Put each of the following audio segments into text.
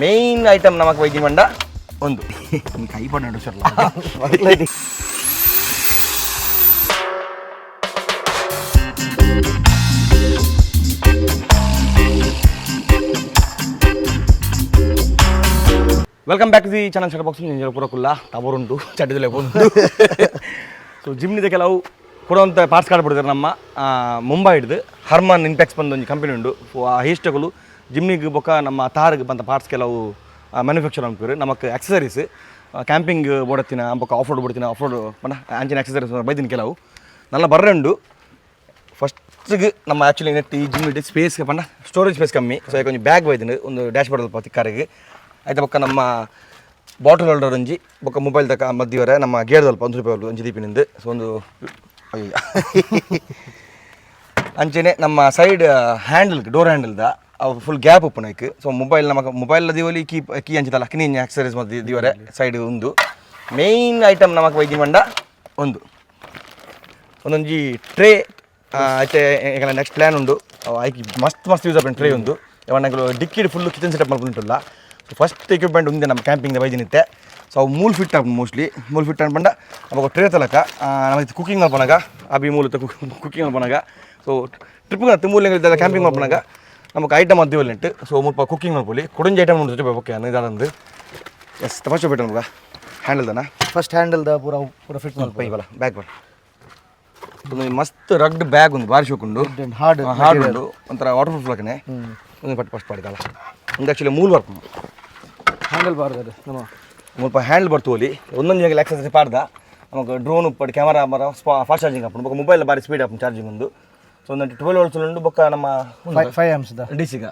Main item ನಮಗೆ ವೈದ್ಯ ಮಂಡ ಒಂದು ಕೈ ಪಡ ನಡುಸಲ್ಲ welcome back to the channel ಶಟ್ ಬಾಕ್ಸ್ ನಿಂಜ ಪೂರಕ್ಕಲ್ಲ ತವರುಂಟು ಚಡ್ಡದಲ್ಲೇ ಬಂದು ಸೊ ಜಿಮ್ನಿದ ಕೆಲವು ಕೊಡುವಂಥ ಪಾರ್ಟ್ಸ್ ಕಾರ್ಡ್ ಬಿಡ್ತಾರೆ ನಮ್ಮ ಮುಂಬೈ ಹಿಡಿದು ಹರ್ಮನ್ ಇನ್ಟೆಕ್ಸ್ ಬಂದು ಒಂದು ಕಂಪನಿ ಉಂಟು ಆ ಹೇಸ್ಟಗಳು ಜಿಮ್ನಿಗೆ ಬೊಕ್ಕ ನಮ್ಮ ತಾರ್ಗೆ ಬಂದ ಪಾರ್ಟ್ಸ್ ಕೆಲವು ಮ್ಯಾನುಫ್ಯಾಕ್ಚರ್ ಅಂತಾರೆ ನಮಗೆ ಆಕ್ಸಸರೀಸ್ ಕ್ಯಾಂಪಿಂಗ್ ಬೋಡತ್ತಿನ ಬೊಕ್ಕ ಆಫ್ ರೋಡ್ ಬಿಡ್ತೀನಿ ಆಫ್ ರೋಡ್ ಪಂಡ ಆಂಚಿನ ಆಕ್ಸಸರೀಸ್ ಬೈದಿನ ಕೆಲವು ನಲ್ಲ ಬರ್ರೆ ಉಂಡು ಫಸ್ಟ್ಗೆ ನಮ್ಮ ಆ್ಯಕ್ಚುಲಿ ನೆಟ್ ಈ ಜಿಮ್ ಸ್ಪೇಸ್ ಪಂಡ ಸ್ಟೋರೇಜ್ ಸ್ಪೇಸ್ ಕಮ್ಮಿ ಸೊ ಈಗ ಒಂದು ಬ್ಯಾಗ್ ಬೈದಿನಿ ಒಂದು ಡ್ಯಾಶ್ ಬೋರ್ಡ್ ಅಲ್ಪ ತಿಕ್ಕಾರಿಗೆ ಆಯ್ತು ಬೊಕ್ಕ ನಮ್ಮ ಬಾಟಲ್ ಹೋಲ್ಡರ್ ಒಂಜಿ ಬೊಕ್ಕ ಮೊಬೈಲ್ ತಕ ಮಧ್ಯವರೆ ನಮ್ಮ ಗೇರ್ ಸ್ವಲ್ಪ ₹1 ಒಂಜಿ ದೀಪಿನಿಂದ ಸೊ ಒಂದು ಅಯ್ಯ ಅಂಚೆನೆ ನಮ್ಮ ಸೈಡ್ ಹ್ಯಾಂಡಲ್ ಡೋರ್ ಹ್ಯಾಂಡಲ್ದ ಅವು ಫುಲ್ ಗ್ಯಾಪ್ ಉಪ್ಪು ನೈಕ್ ಸೊ ಮೊಬೈಲ್ ನಮಗೆ ಮೊಬೈಲ್ ದೀವಲಿ ಕೀ ಅಂಚಿದಲ್ಲ ಕಿನಿ ಆಕ್ಸರೀಸ್ ಮತ್ತು ದೀವರೆ ಸೈಡ್ ಒಂದು ಮೇನ್ ಐಟಮ್ ನಮಗೆ ವೈದ್ಯ ಮಂಡ ಒಂದೊಂಜಿ ಟ್ರೇ ಐತೆ ಈಗ ನೆಕ್ಸ್ಟ್ ಪ್ಲ್ಯಾನ್ ಉಂಡು ಐಕಿ ಮಸ್ತ್ ಯೂಸ್ ಆಪನ್ ಟ್ರೇ ಒಂದು ಯಾವಣ್ಣಗಳು ಡಿಕ್ಕಿಡ್ ಫುಲ್ಲು ಕಿಚನ್ ಸೆಟಪ್ ಮಾಡ್ಕೊಂಡುಂಟಲ್ಲ ಸೊ ಫಸ್ಟ್ ಎಕ್ವಿಪ್ಮೆಂಟ್ ಉಂದೆ ನಮ್ಮ ಕ್ಯಾಂಪಿಂಗ್ದ ವೈದ್ಯನಿತ್ತೆ ಸೊ ಅವು ಮೂಲ್ ಫಿಟ್ ಆಗ ಮೋಸ್ಟ್ಲಿ ಮೂಲ್ ಫಿಟ್ ಅನ್ಬಂಡ ಅವಾಗ ಟ್ರೇ ತಲಕ ನಮಗೆ ಕುಕಿಂಗ್ ಮಾಡ್ಬೋನಾಗ ಅಭಿ ಮೂಲತ ಕುಕಿಂಗ್ ಮಾಡ್ಬೋನಾಗ ಸೊ ಟ್ರಿಪ್ಗೆ ಹತ್ತು ಮೂಲ ಕ್ಯಾಂಪಿಂಗ್ ಮಾಡ್ಬೋನಾಗ ನಮಗೆ ಐಟಮ್ ಅದು ಉಂಟು ಸೊ ಮುಲ್ಪ ಕುಕಿಂಗ್ ಮಾಡ್ಕೊಳ್ಳಿ ಕುಡಂಜಿ ಐಟಮ್ ಉಂಟು ಓಕೆ ಇದಾದಂದು ಎಸ್ ತಮಾಷೆ ಬಿಟ್ಟು ನಮ್ಗೆ ಹ್ಯಾಂಡಲ್ದನ ಫಸ್ಟ್ ಹ್ಯಾಂಡಲ್ದ ಪೂರ ಫಿಟ್ ಮಾಡ್ಪ ಇವಲ್ಲ ಬ್ಯಾಗ್ ಬರ್ ಒಂದು ಮಸ್ತ್ ರಗ್ಡ್ ಬ್ಯಾಗ್ ಒಂದು ಬಾರಿ ಶೋಕುಂಡು ಹಾರ್ಡ್ ಉಂಡು ಒಂಥರ ವಾಟರ್ ಪ್ರೂಫ್ ಲಕ್ಕನೆ ಒಂದು ಪಟ್ಟು ಫಸ್ಟ್ ಪಾಡಿದಲ್ಲ ಒಂದು ಆ್ಯಕ್ಚುಲಿ ಮೂಲ್ ವರ್ಕ್ ಹ್ಯಾಂಡಲ್ ಬಾರ್ದು ನಮ್ಮ ಮುಲ್ಪ ಹ್ಯಾಂಡಲ್ ಬರ್ತೋಲಿ ಒಂದೊಂದು ಜಾಗ ಎಕ್ಸಸೈಸ್ ಪಾಡ್ದ ನಮಗೆ ಡ್ರೋನ್ ಉಪ್ಪಡು ಕ್ಯಾಮರಾ ಮರ ಫಾಸ್ಟ್ ಚಾರ್ಜಿಂಗ್ ಹಾಕೊಂಡು ಬೊಕ್ಕ ಮೊಬೈಲ್ ಬಾರಿ ಸ್ಪೀಡ್ ಹಾಕೊಂಡು ಚಾರ್ಜಿಂಗ್ ಒಂದು ಸೊ ಒಂದು 12 ವೋಲ್ಟ್ಸ್ ಉಂಡು ಬೊಕ್ಕ ನಮ್ಮ 5 amps ಡಿಸಿಗೆ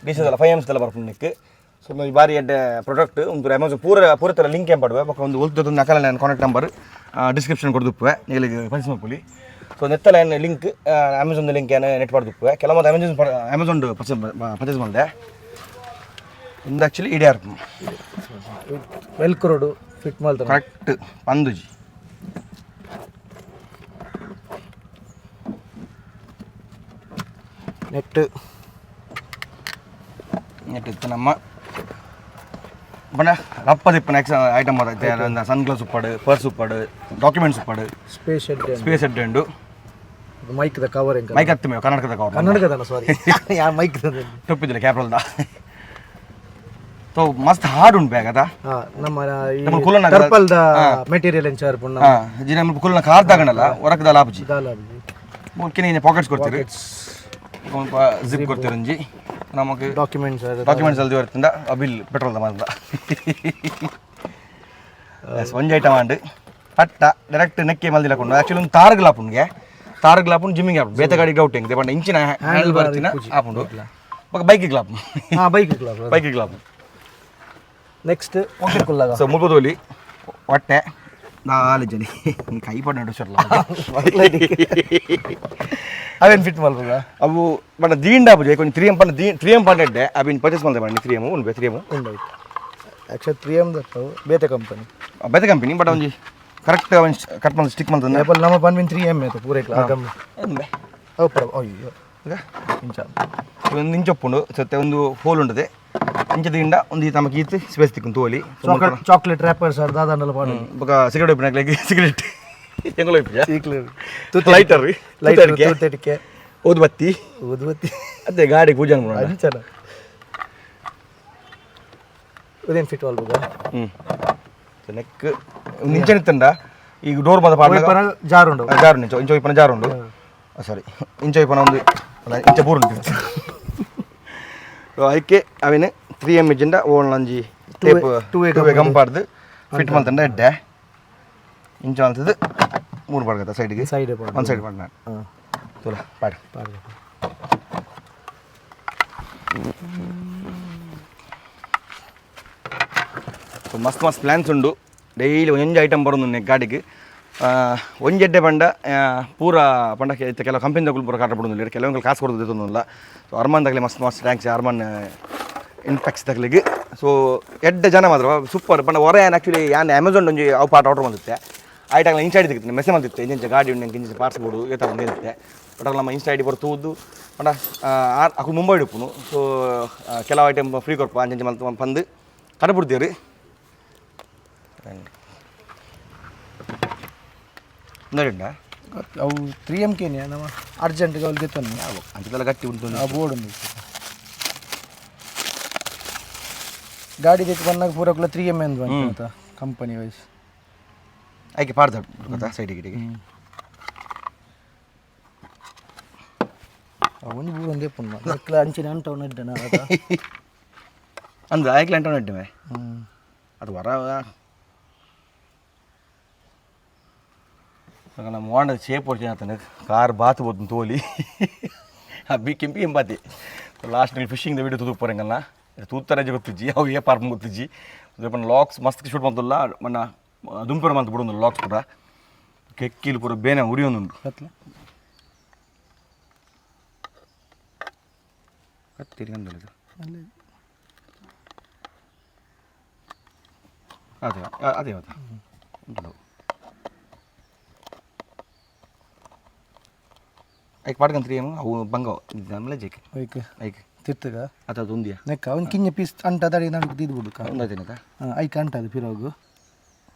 ಡಿಸಿದಲ್ಲ 5 amps ಎಲ್ಲ ಬರ್ಪುಂಡಿಕ್ಕೆ ಸೊ ಈ ಬಾರಿ ಎಡ್ಡೆ ಪ್ರಾಡಕ್ಟ್ ಒಂದು ಅಮೆಝಾನ್ ಪೂರ ಥರ ಲಿಂಕ್ ಏನು ಪಡುವೆ ಬೊಕ್ಕ ಒಂದು ಒಲ್ತದೊಂದು ಅಕಲ ನಾನು ಕಾಂಟ್ಯಾಕ್ಟ್ ನಂಬರ್ ಡಿಸ್ಕ್ರಿಪ್ಷನ್ ಕೊಡ್ದುಪ್ಪುವೆ ನೀಲಿಗೆ ಪರಿಸಮಪುಲಿ ಸೊ ನೆತ್ತಲ ಏನು ಲಿಂಕ್ ಅಮೆಝಾನ್ದ ಲಿಂಕ್ ಏನು ನೆಟ್ ಪಡ್ದುಪ್ಪುವೆ ಕೆಲವೊಂದು ಅಮೆಝಾನ್ ಪರ್ಚೇಸ್ ಮಾಡಿದೆ ಇಂದು ಆ್ಯಕ್ಚುಲಿ ಇಡೇ ಇರ್ತು ವೆಲ್ಕ್ರೋಡು ಫಿಟ್ ಮಾಡ್ತಾರೆ ಕರೆಕ್ಟ್ ಪಂದುಜಿ ನೆಟ್ ಇತ್ತು ನಮ್ಮ ಬಣ್ಣ ರಪ್ಪದಿಪ್ಪನ ಐಟಮ್ ಬರುತ್ತೆ ಸನ್ ಗ್ಲಾಸ್ ಉಪ್ಪಾಡು ಪರ್ಸ್ ಉಪ್ಪಾಡು ಡಾಕ್ಯುಮೆಂಟ್ಸ್ ಉಪ್ಪಾಡು ಸ್ಪೇಸ್ ಹೆಡ್ ಉಂಡು ಮೈಕ್ದ ಕವರ್ ಮೈಕ್ ಹತ್ತು ಮೇವು ಕನ್ನಡಕದಲ್ಲ ಸಾರಿ ಯಾವ ಮೈಕ್ ತಪ್ಪಿದ್ದಿಲ್ಲ ಕ್ಯಾಪ್ರಲ್ದ ಸೊ ಮಸ್ತ್ ಹಾರ್ಡ್ ಉಂಟು ಬ್ಯಾಗ್ ಅದ ನಮ್ಮ ಕರ್ಪಲ್ದ ಮೆಟೀರಿಯಲ್ ಎಂಚಾರ್ ಪುಣ್ಣ ಜಿ ನಮ್ಮ ಕುಲ್ನ ಕಾರ್ ತಗೊಂಡಲ್ಲ ಹೊರಕದ ಲಾಭಜಿ ಮುಖ್ಯನೇ ಪಾಕೆಟ್ಸ್ ಕೊಡ್ತೀರಿ ಜಿಪ್ ಕೊಡ್ತೀರಿ ಒಂಜಿ ನಮಗೆ ಡಾಕ್ಯುಮೆಂಟ್ಸ್ ಅಲ್ದಿ ಬರ್ತಂದ ಬಿಲ್ ಪೆಟ್ರೋಲ್ದ ಮಾತ್ರ ಒಂಜಿ ಐಟಮ್ ಅಂಡು ಪಟ್ಟ ಡೈರೆಕ್ಟ್ ನೆಕ್ಕೆ ಮಲ್ದಿಲ್ಲ ಕೊಂಡು ಆ್ಯಕ್ಚುಲಿ ಒಂದು ತಾರ್ಗ್ ಲಾಪುಂಡು ಜಿಮ್ಮಿಂಗ್ ಆಪುಂಡು ಬೇತ ಗಾಡಿ ಗೌಟ್ ಹೆಂಗೆ ಬಣ್ಣ ಇಂಚಿನ ಹ್ಯಾಂಡಲ್ ಬರ್ತಿನ ಆಪುಂಡು ಬೈಕಿಗೆ ಲಾಪು ನೆಕ್ಸ್ಟ್ ಕುಲ್ಲಾಗ ಸೊ ಮುಲ್ಪದೋಲಿ ಹೊಟ್ಟೆ 4 ಜನ ಕೈ ಪಡ ನಡುಸಲ್ಲ ಅವೇನು ಫಿಟ್ ಮಾಡ್ಬೋದ ಅವು ಬಣ್ಣ ದೀಂಡ ಪೂಜೆ ಕೊಂಚ 3M ಪಂಡೆ ಅವಿನ ಪರ್ಚೇಸ್ ಮಾಡಿದೆ ಬಣ್ಣ 3M ಉಂಡು 3M ಉಂಡು ಆ್ಯಕ್ಚುಲಿ 3M ದತ್ತವು ಬೇತೆ ಕಂಪನಿ ಬಟ್ ಒಂಜಿ ಕರೆಕ್ಟ್ ಅವನ್ ಕಟ್ ಮಾಡಿ ಸ್ಟಿಕ್ ಮಾಡ್ತಾನೆ ಏಪಲ್ ನಮ್ಮ ಬಂದ್ಬಿನ್ 3M ಆಯ್ತು ಪೂರೈ ಅಯ್ಯೋ ಒಂದು ಇಂಚ್ ಒಪ್ಪುಂಡು ಸತ್ತೆ ಒಂದು ಹೋಲ್ ಉಂಟದೆ ಇಂಚದಿಂದ ಒಂದು ತಮಗೆ ಈತ್ ಸ್ಪೇಸ್ ತಿಕ್ಕು ತೋಲಿ ಚಾಕ್ಲೇಟ್ ರ್ಯಾಪರ್ಸ್ ದಾದಂಡಲ್ಲ ಪಾಡು ಬೊಕ ಸಿಗರೇಟ್ ಬಿನಾಕ್ಲಿಗೆ ಸಿಗರೇಟ್ ಹೆಂಗಲೋ ಲೈಟರ್ ತೂತಡಿಕೆ ಊದುಬತ್ತಿ ಅದೇ ಗಾಡಿ ಪೂಜೆ ಅಂಚನ ಇದೇನು ಫಿಟ್ ಮಾಡ್ಬೋದ ನೆಕ್ ಇಂಚನಿತ್ತಂಡ ಈಗ ಡೋರ್ ಬಂದ ಪಾಡ ಜಾರುಂಡು ಇಂಚ ಇಪ್ಪನ ಜಾರುಂಡು ಸಾರಿ ಇಂಚ ಇಪ್ಪನ ಒಂದು ಇಂಚ ಪೂರ ಉಂಟು ಅದಕ್ಕೆ ಅವೇನು 3M ಇಜ್ಜಿಂದ ಓಣಂಜಿ ಟೇಪ್ 2 ಗಂಪಾಡ್ದು ಫಿಟ್ ಮಾಡ್ತಂಡ ಎಡ್ಡೆ ಇಂಚ ಅಂತದ್ದು 3 ಪಾಡ್ಗತ್ತ ಸೈಡ್ಗೆ ಒಂದು ಸೈಡ್ ಪಾಡ್ ನಾನು ತೋಲ ಪಾಡು ಸೊ ಮಸ್ತ್ ಪ್ಲ್ಯಾನ್ಸ್ ಉಂಡು ಡೈಲಿ ಒಂಜೊಂಜಿ ಐಟಮ್ ಬರೋದು ಗಾಡಿಗೆ ಒಂಜೆಡ್ಡೆ ಪಂಡ ಪೂರ ಪಂಡ ಕೆಲವು ಕಂಪನಿ ತಗೊಳ್ಳಿ ಪೂರ ಕಾಟ ಬಿಡೋದಿಲ್ಲ ಕೆಲವೊಂದು ಕಾಸು ಕೊಡೋದು ತೊಂದಿಲ್ಲ ಸೊ ಅರ್ಮನ್ ತಗಲಿ ಮಸ್ತ್ ಟ್ಯಾಂಕ್ಸ್ ಅರ್ಮನ್ ಇನ್ಫೆಕ್ಸ್ ತಗಲಿಗೆ ಸೊ ಎಡ್ಡೆ ಜನ ಮಾತ್ರ ಸೂಪರ್ ಪಂಡ ಹೊರ ಏನು ಆ್ಯಕ್ಚುಲಿ ಏನು ಅಮೆಝಾನ್ ಒಂಜಿ ಅವು ಪಾರ್ಟ್ ಆರ್ಡರ್ ಬಂದಿತ್ತೆ ಐಟಾಗಲ ಇಂಚಾಡಿ ತೆಗಿತೀನಿ ಮೆಸೇಜ್ ಮಾಡ್ತಿತ್ತೆ ಇಂಚ ಗಾಡಿ ಉಂಟು ಇಂಚ ಪಾರ್ಟ್ಸ್ ಬೋರ್ಡು ಏತ ಒಂದು ಇರುತ್ತೆ ಬಟ್ ನಮ್ಮ ಇನ್ಸ್ಟಾ ಐ ಡಿ ಬರ್ ತೂದು ಬಟ್ ಅಕು ಮುಂಬೈ ಇಡುಪ್ಪುನು ಸೊ ಕೆಲವು ಐಟಮ್ ಫ್ರೀ ಕೊಡ್ಪ ಅಂಚೆ ಮಲ್ತು ಪಂದು ಕಡೆ ಬಿಡ್ತೀವ್ರಿ ನೋಡಿಂಡ ಅವು 3MKನೇ ನಮ್ಮ ಅರ್ಜೆಂಟ್ಗೆ ಅವ್ರಿಗೆ ತಂದು ಅಂಚೆಲ್ಲ ಗಟ್ಟಿ ಉಂಟು ಆ ಬೋರ್ಡ್ ಒಂದು ಗಾಡಿ ತೆಗೆ ಬಂದಾಗ ಪೂರಕ್ಕೂ 3M ಎಂದು ಬಂತ ಕಂಪನಿ ವೈಸ್ ಆಯ್ಕೆ ಪಾಡ್ದ ಗೊತ್ತಾ ಸೈಡ್ ಗಿಟಿಗೆ ಒಂದು ಬೂರು ಒಂದೇ ಪುಣ್ಣ ಅಂಚಿನ ಅಂಟವನ್ನ ಇದ್ದಾನ ಅಂದ್ರೆ ಆಯ್ಕೆ ಅಂಟವನ್ನ ಇಟ್ಟಿವೆ ಅದು ವರ ನಮ್ಮ ಮೋಂಡ ಶೇಪ್ ಹೊಡ್ತೀನಿ ಕಾರ್ ಬಾತ್ ಬೋದು ತೋಲಿ ಬಿ ಕೆಂಪಿ ಎಂಬಾತಿ ಲಾಸ್ಟ್ ನೀವು ಫಿಶಿಂಗ್ ವೀಡಿಯೋ ತೂತು ಪೋರಂಗಲ್ಲ ತೂತರಜೆ ಗೊತ್ತಿಜ್ಜಿ ಅವು ಏ ಪಾರ್ಮ್ ಗೊತ್ತಿಜ್ಜಿ ಅದು ಲಾಕ್ಸ್ ಮಸ್ತ್ ಶೂಟ್ ಬಂತಲ್ಲ ಮೊನ್ನ ದುಂಪರ ಮಂತ್ ಬಿಡೊಂದು ಲಾಕ್ಸ್ ಪೂರ ಕೆಕ್ಕಿಲು ಪೂರ ಬೇನೆ ಉರಿಯೊಂದುಂಡು ಕತ್ತೀರಿ ಅಂದಲ್ಲ ಅದೇ ಅದೇ ಅದೇ ಉಂಟು ಐಕ್ ಪಾಡ್ಕಂತ್ರಿ ಏನು ಅವು ಬಂಗವ ಆಮೇಲೆ ಜೇಕೆ ಐಕ್ ತಿರ್ತಗ ಅದು ಒಂದಿಯಾ ನೆಕ್ಕ ಅವ್ನು ಕಿಂಜ ಪೀಸ್ ಅಂಟ ತಡಿ ನನಗೆ ತಿದ್ದು ಬಿಡು ಒಂದಾಯ್ತೇನಕ ಐಕ್ ಅಂಟ ಅದು ಪಿರೋಗು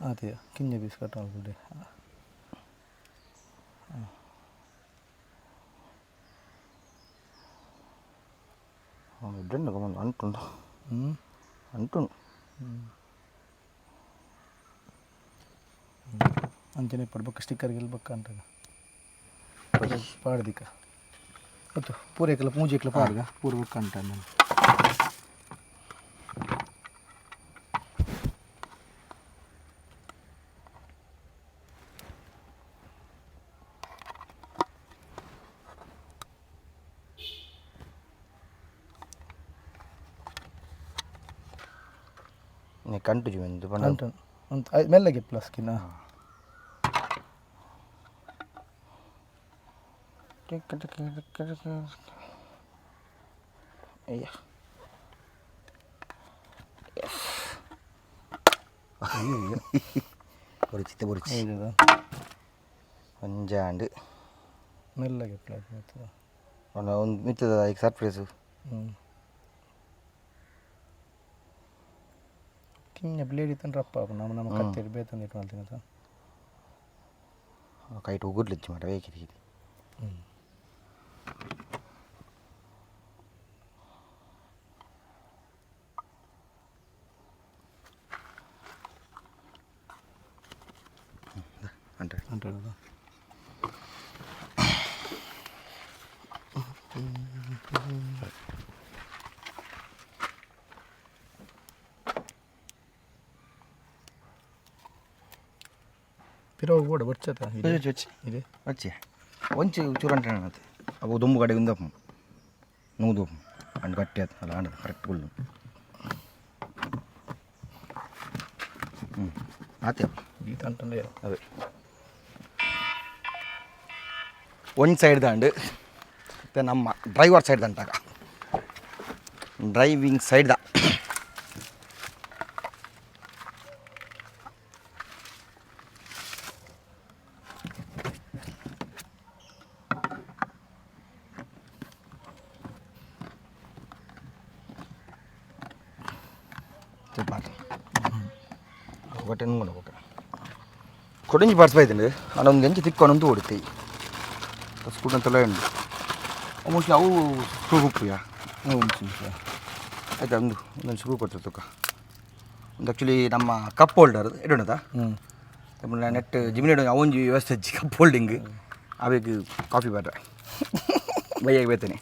ಅದೇ ಕಿಂಜ ಪೀಸ್ ಕಟ್ ಮಾಡ್ಬಿಡಿ ಇಡ್ಡಂಡು ಗಮನ ಅಂಟುಂಡು ಅಂಟುಂಡು ಅಂಚನೆ ಪಡ್ಬೇಕು ಸ್ಟಿಕ್ಕರ್ ಗೆಲ್ಬೇಕು ಅಂಟಾಗ ಪಾಡ್ದಿಕ್ಕ ಗೊತ್ತು ಪೂರೈಕಲ್ಲ ಪೂಜೆಕ್ಲ ಪಾಡ್ಗ ಪೂರ್ವಕ್ಕೆ ಅಂಟ ನಾನು ಕಂಟು ಜೀವಂದು ಅಂಟು ಮೆಲ್ಲಗೆ ಪ್ಲಸ್ಕಿನ ಅಯ್ಯ പൊറിച്ചിട്ട് പൊറിച്ച് അഞ്ചാണ്ട് ಮೆಲ್ಲಗೆ ಪ್ಲಸ್ ಒಂದು ಮಿತ್ತದ ಈಗ ಸರ್ಪ್ರೈಸು ಕಿಂಜ ಬ್ಲೇಡ್ ಇತ್ತಂದ್ರಪ್ಪ ನಮ್ಮ ಕತ್ತೇರಿ ಬೇತಂದಿಟ್ಟು ಮಾಡ್ತೀನಿ ಅಂತ ಕೈಟ್ ಹೋಗಿರ್ಲಿಚ್ಚು ಮಾಡ ಬೇಕಿರಿ ಅಂಟದ ಪಿರೋ ಕೂಡ ಬರ್ಚತ ಇದೆ వచ్చి ಒಂಚು ಚೂರು ಅಂಟೆ ಮತ್ತೆ ಅವು ದುಂಬು ಕಡೆ ఉందಪ್ಪ ನೂದು ಅಂಡ್ ಕಟ್ಟಿ ಅದು ಅಲ್ಲ ಅಂಡದು ಕರೆಕ್ಟ್ ಫುಲ್ಲು ಆತೆ ಗೀತ ಅಂಟಂಡೆ ಅದೇ ಒಂದು ಸೈಡ್ ದಾಂಡು ಮತ್ತೆ ನಮ್ಮ ಡ್ರೈವರ್ ಸೈಡ್ ದಂಟಾಗ ಡ್ರೈವಿಂಗ್ ಸೈಡ್ ದ ఒకటి ఒక కొడించి పరిచిపోయింది అన్నొంದು ಎಂಚು ತಿಕ್ಕೊಂಡಂತೂ ಹೊಡಿತಿ ಸ್ಕೂಟ್ ಅಂತೆಲ್ಲ ಉಂಟು ಮೋಸ್ಟ್ಲಿ ಅವು ಸ್ಕ್ರೂ ಉಪ್ಪುಯಾ ಆಯ್ತಾ ಒಂದೊಂದು ಸ್ಕ್ರೂ ಕೊಡ್ತದೆ ತುಕ್ಕ ಒಂದು ಆ್ಯಕ್ಚುಲಿ ನಮ್ಮ ಕಪ್ ಹೋಲ್ಡರ್ ಇಡೋಣದ ನೆಟ್ ಜಿಮಿನಿ ಅವೊಂಜಿ ವ್ಯವಸ್ಥೆ ಹಚ್ಚಿ ಕಪ್ ಹೋಲ್ಡಿಂಗ್ ಅವೇಗ ಕಾಫಿ ಬರ್ರೆ ಬೈಯಾಗಿ ಬೇತೇನೆ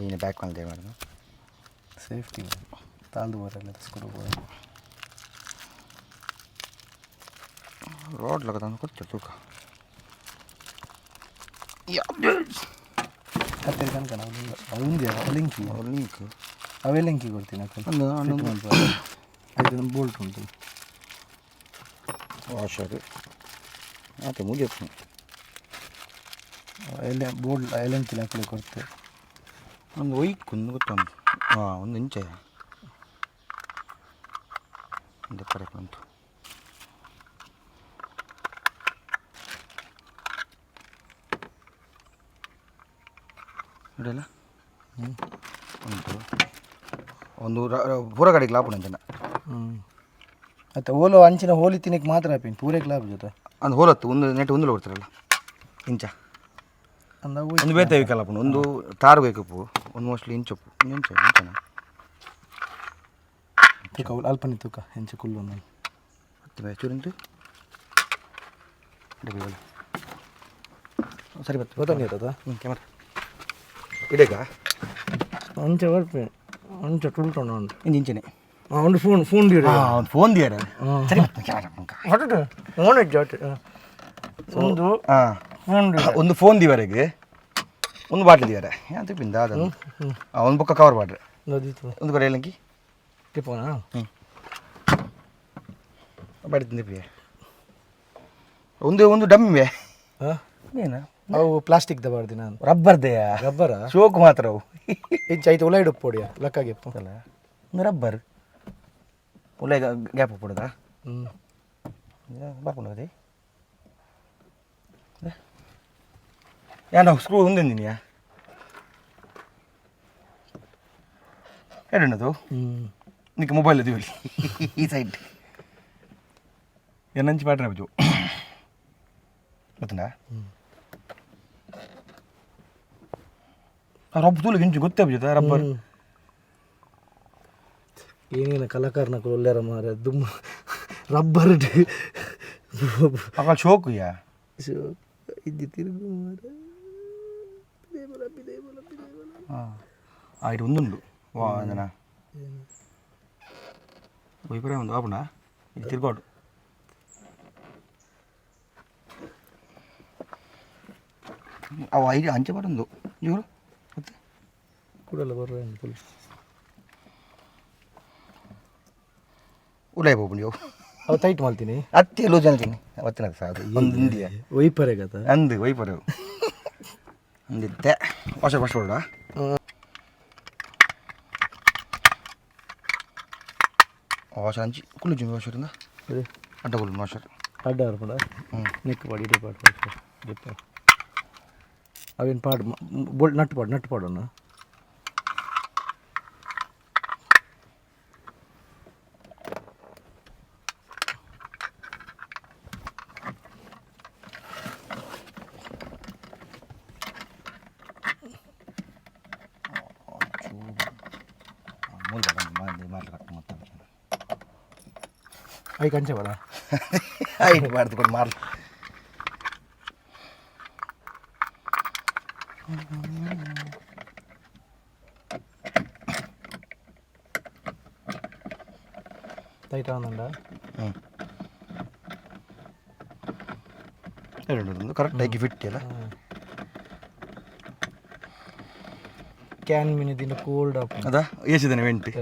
ಏನು ಬ್ಯಾಕ್ ಮಾಡಿದೆ ಮಾಡೋದು ಸೇಫ್ಟಿ ತಾಳ್ದು ಬರಲ್ಲ ಸ್ಕೂಲ್ ರೋಡ್ ಲಗ ತಂದು ಕೊಡ್ತೀವಿ ತೂಕ ಕತ್ತೇರಿ ಕನಕ ಅವಂದೇ ಲಿಂಕಿ ಲಿಂಕ್ ಅವೇ ಲಿಂಕಿ ಕೊಡ್ತೀನಿ ಐದು ಬೋಲ್ಟ್ ಉಂಟು ವಾಷರು ಆಯ್ತು ಮುಗಿಯತ್ತು ಎಲ್ಲ ಬೋಲ್ಡ್ ಎಲೆಂಕಿಲ್ಲ ಆ ಕಡೆ ಕೊಡ್ತೆ ಒಂದು ಒಯ್ಕೊಂದು ಗೊತ್ತೊಂದು ಒಂದು ಇಂಚೆ ಒಂದು ಕಡೆ ಬಂತು ಇಡಲ್ಲ ಉಂಟು ಒಂದು ಪೂರ ಕಡೆಗೆ ಲಾಭ ಅಂಚನ ಮತ್ತೆ ಓಲೋ ಅಂಚಿನ ಹೋಲಿ ತಿನ್ನಕ್ಕೆ ಮಾತ್ರ ಆಪಿನ್ ಪೂರಕ್ಕೆ ಲಾಭ ಜೊತೆ ಒಂದು ಹೋಲತ್ತು ಒಂದು ನೆಟ್ ಒಂದು ಕೊಡ್ತಾರಲ್ಲ ಇಂಚ ಅಂದಾಗ ಒಂದು ಬೇತೇವಿ ಕಲಪು ಒಂದು ತಾರು ಬೇಕಪ್ಪು ಒಂದು ಮೋಸ್ಟ್ಲಿ ಇಂಚಪ್ಪು ಇಂಚ ಇಂಚನ ತೂಕ ಅಲ್ಪನಿ ತೂಕ ಹೆಂಚ ಕುಲ್ಲು ಒಂದು ಹತ್ತು ಬೇ ಚೂರಿಂಟು ಸರಿ ಬತ್ತು ಗೊತ್ತಾಗ್ತದ ಕ್ಯಾಮರಾ ಇಡೇಗ ಅಂಚ ಬರ್ಪೆ ಅಂಚ ಟುಲ್ಟೋಣ ಉಂಟು ಇಂಚಿನೆ ಒಂದು ಫೋನ್ ದೀರ ಒಂದು ಫೋನ್ ದಿಯಾರ ಸರಿ ಹೊರಟು ಫೋನ್ ಜಾಟ್ ಒಂದು ಫೋನ್ ಒಂದು ಫೋನ್ ದಿವರೆಗೆ ಒಂದು ಬಾಟ್ಲಿ ದಿವಾರೆ ಅಂತ ಪಿಂದ ಅದನ್ನು ಒಂದು ಬೊಕ್ಕ ಕವರ್ ಮಾಡ್ರೆ ನದೀತು ಒಂದು ಕಡೆ ಹೇಳಂಕಿ ಟಿಪ್ಪೋಣ ಬಡಿತೀನಿ ಪ್ರಿಯ ಒಂದು ಡಮ್ಮಿ ಏನು ಅವು ಪ್ಲಾಸ್ಟಿಕ್ ದಬಾರ್ದಿ ನಾನು ರಬ್ಬರ್ದೆಯಾ ರಬ್ಬರ ಶೋಕ್ ಮಾತ್ರ ಅವು ಹೆಚ್ಚಾಯ್ತು ಉಲ ಇಡು ಪೋಡಿಯ ಲೆಕ್ಕಾಗೆ ಅಲ್ಲ ಒಂದು ರಬ್ಬರ್ ಉಳ್ಳೆ ಗ್ಯಾಪ್ ಪಡೋದಾ ಬರ್ಕೊಂಡೋದಿ ಯಾನು ಸ್ಕ್ರೂ ఉందిందినియా ఏడున్నదో నీకు మొబైల్ అది ఈ సైడ్ ఎన్నంచి పాటరా బుజు ಗೊತ್ತುಂಟಾ ರಬ್ಬರ್ ತೂಲಿಗೆ ಇಂಚು ಗೊತ್ತೇ ಬುಜುತ್ತಾ ರಬ್ಬರ್ ಏನೇನು ಕಲಾಕಾರನ ಒಳ್ಳೆಯ ಮಾರ ದುಮ್ಮ ರಬ್ಬರ್ ಅಕ್ಕ ಶೋಕುಯ್ಯ ಇದ್ದು ತಿರುಗು ಮಾರ ఇటు ఉందుండు వాదన వైపరే ఉంది ఆపడా ఇది తిరుగాడు అవి ఐదు అంచెపాటు ఉందో చూడు ಕೂಡಲ್ಲ ಬರ್ರ ಉಲಾಯ್ ಹೋಗ್ಬಿಡಿ ಅವು ಅವು ಟೈಟ್ ಮಾಡ್ತೀನಿ ಅತ್ತೆ ಲೂಸ್ ಅಂತೀನಿ ಅವತ್ತಿನ ಸಾಕು ಒಂದು ಇಂಡಿಯಾ ವೈಪರೇ ಗತ ಅಂದು ವೈಪರೆ ಅಂದಿದ್ದೆ ವಾಷ ಹೊಡ ವಾಷರ್ ಅಂಚಿ ಕುಲ್ಲು ಜುಮ್ಮಿ ವಾಷರಿಂದ ಅಡ್ಡ ಕುಲ್ಲು ವಾಷರ್ ಅಡ್ಡ ಅರ್ಪಡ ನೆಕ್ ಪಾಡಿ ಇಡೀ ಪಾಡು ಅವೇನು ಪಾಡು ಬೋಲ್ಟ್ ನಟ್ಟು ಪಾಡೋಣ ಅవి ಕಂಚೆ ಬೇಡ ಐದು ಮಾಡ್ದುಕೊಂಡು ಮಾರ್ಲಿ ಟೈಟ್ ಆನಂದ ಎರಡು ಕರೆಕ್ಟಾಗಿ ಫಿಟ್ ಅಲ್ಲ ಕ್ಯಾನ್ ಮಿನಿದಿನ ಕೋಲ್ಡ್ ಅಪ್ ಅದಾ ಏಸಿದ್ದೇನೆ ವೆಂಟಿ